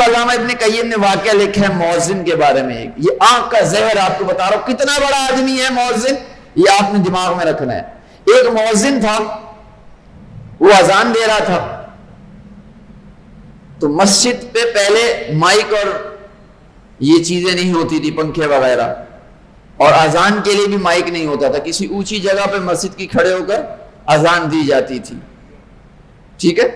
علامہ ابن قیم نے واقعہ لکھا ہے مؤذن کے بارے میں. یہ آنکھ کا زہر آپ کو بتا رہا ہوں. کتنا بڑا آدمی ہے مؤذن, یہ آپ نے دماغ میں رکھنا ہے. ایک مؤذن تھا, وہ اذان دے رہا تھا, تو مسجد پہ پہلے مائک اور یہ چیزیں نہیں ہوتی تھی, پنکھے وغیرہ, اور اذان کے لیے بھی مائک نہیں ہوتا تھا. کسی اونچی جگہ پہ مسجد کی کھڑے ہو کر اذان دی جاتی تھی. ٹھیک ہے,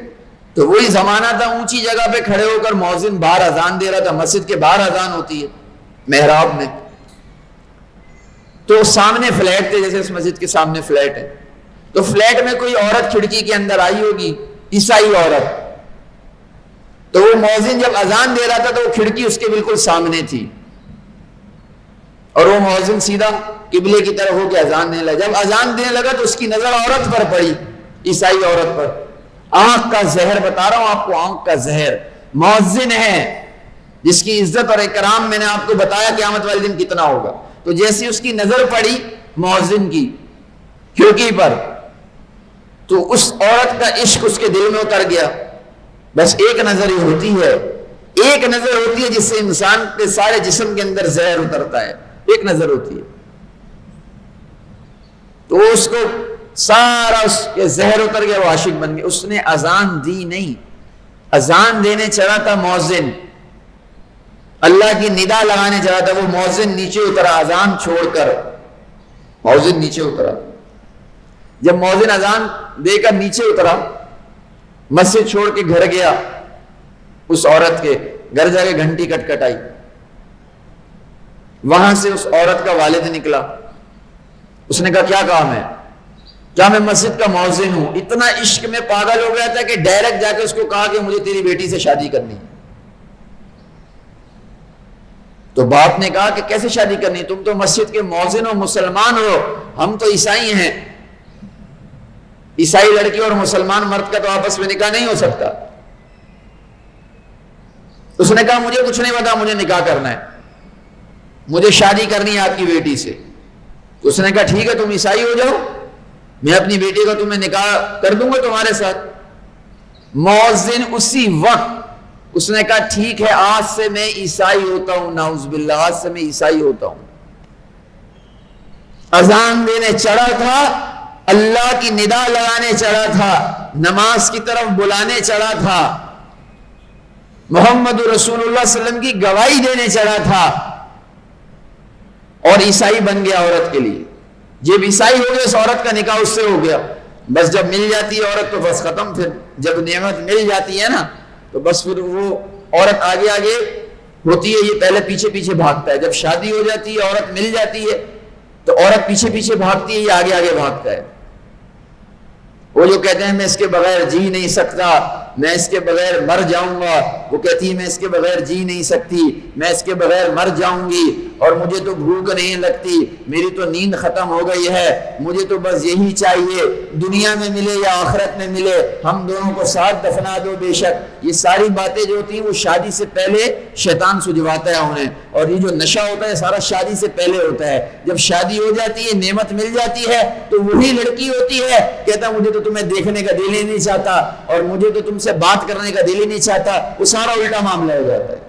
تو وہی زمانہ تھا, اونچی جگہ پہ کھڑے ہو کر مؤذن باہر اذان دے رہا تھا. مسجد کے باہر اذان ہوتی ہے محراب میں, تو سامنے فلیٹ تھے, جیسے اس مسجد کے سامنے فلیٹ ہے, تو فلیٹ میں کوئی عورت کھڑکی کے اندر آئی ہوگی, عیسائی عورت. تو وہ مؤذن جب اذان دے رہا تھا تو وہ کھڑکی اس کے بالکل سامنے تھی, اور وہ مؤذن سیدھا قبلے کی طرف ہو کے اذان دینے لگا. جب اذان دینے لگا تو اس کی نظر عورت پر پڑی, عیسائی عورت پر. آنکھ کا زہر بتا رہا ہوں آپ کو, آنکھ کا زہر. مؤذن ہے جس کی عزت اور اکرام میں نے آپ کو بتایا قیامت والے دن کتنا ہوگا. تو جیسی اس کی نظر پڑی مؤذن کی کھڑکی پر, تو اس عورت کا عشق اس کے دل میں اتر گیا. بس ایک نظر ہی ہوتی ہے, ایک نظر ہوتی ہے جس سے انسان کے سارے جسم کے اندر زہر اترتا ہے. ایک نظر ہوتی ہے, تو اس کو سارا اس کے زہر اتر گیا, وہ عاشق بن گیا. اس نے اذان دی نہیں, اذان دینے چلا تھا مؤذن, اللہ کی ندا لگانے چلا تھا. وہ مؤذن نیچے اترا, اذان چھوڑ کر مؤذن نیچے اترا. جب مؤذن اذان دے کر نیچے اترا, مسجد چھوڑ کے گھر گیا, اس عورت کے گھر جا کے گھنٹی کٹکھٹائی. وہاں سے اس عورت کا والد نکلا. اس نے کہا کیا کام ہے؟ کیا میں مسجد کا مؤذن ہوں. اتنا عشق میں پاگل ہو گیا تھا کہ ڈائریکٹ جا کے اس کو کہا کہ مجھے تیری بیٹی سے شادی کرنی ہے. تو باپ نے کہا کہ کیسے شادی کرنی, تم تو مسجد کے مؤذن ہو, مسلمان ہو, ہم تو عیسائی ہیں. عیسائی لڑکی اور مسلمان مرد کا تو آپس میں نکاح نہیں ہو سکتا. اس نے کہا مجھے کچھ نہیں پتا, مجھے نکاح کرنا ہے, مجھے شادی کرنی ہے آپ کی بیٹی سے. تو اس نے کہا ٹھیک ہے, تم عیسائی ہو جاؤ, میں اپنی بیٹی کا تمہیں نکاح کر دوں گا تمہارے ساتھ. مؤذن اسی وقت اس نے کہا ٹھیک ہے, آج سے میں عیسائی ہوتا ہوں, نعوذ باللہ, آج سے میں عیسائی ہوتا ہوں. اذان دینے چڑھا تھا, اللہ کی ندا لگانے چڑھا تھا, نماز کی طرف بلانے چڑھا تھا, محمد رسول اللہ صلی اللہ علیہ وسلم کی گواہی دینے چڑھا تھا, اور عیسائی بن گیا عورت کے لیے. جب عیسائی ہو گیا, اس عورت کا نکاح اس سے ہو گیا. بس جب مل جاتی ہے عورت تو بس ختم. پھر جب نعمت مل جاتی ہے نا, تو بس پھر وہ عورت آگے آگے ہوتی ہے, یہ پہلے پیچھے پیچھے بھاگتا ہے. جب شادی ہو جاتی ہے, عورت مل جاتی ہے, تو عورت پیچھے پیچھے بھاگتی ہے, یہ آگے آگے بھاگتا ہے. وہ جو کہتے ہیں میں اس کے بغیر جی نہیں سکتا, میں اس کے بغیر مر جاؤں گا, وہ کہتی ہے میں اس کے بغیر جی نہیں سکتی, میں اس کے بغیر مر جاؤں گی, اور مجھے تو بھوک نہیں لگتی, میری تو نیند ختم ہو گئی ہے, مجھے تو بس یہی چاہیے, دنیا میں ملے یا آخرت میں ملے, ہم دونوں کو ساتھ دفنا دو بے شک. یہ ساری باتیں جو ہوتی ہیں وہ شادی سے پہلے شیطان سجواتا ہے انہیں, اور یہ جو نشہ ہوتا ہے سارا شادی سے پہلے ہوتا ہے. جب شادی ہو جاتی ہے, نعمت مل جاتی ہے, تو وہی لڑکی ہوتی ہے کہتا مجھے تو تمہیں دیکھنے کا دل ہی نہیں چاہتا, اور مجھے تو تم سے بات کرنے کا دل ہی نہیں چاہتا. وہ سارا الٹا معاملہ ہو جاتا ہے.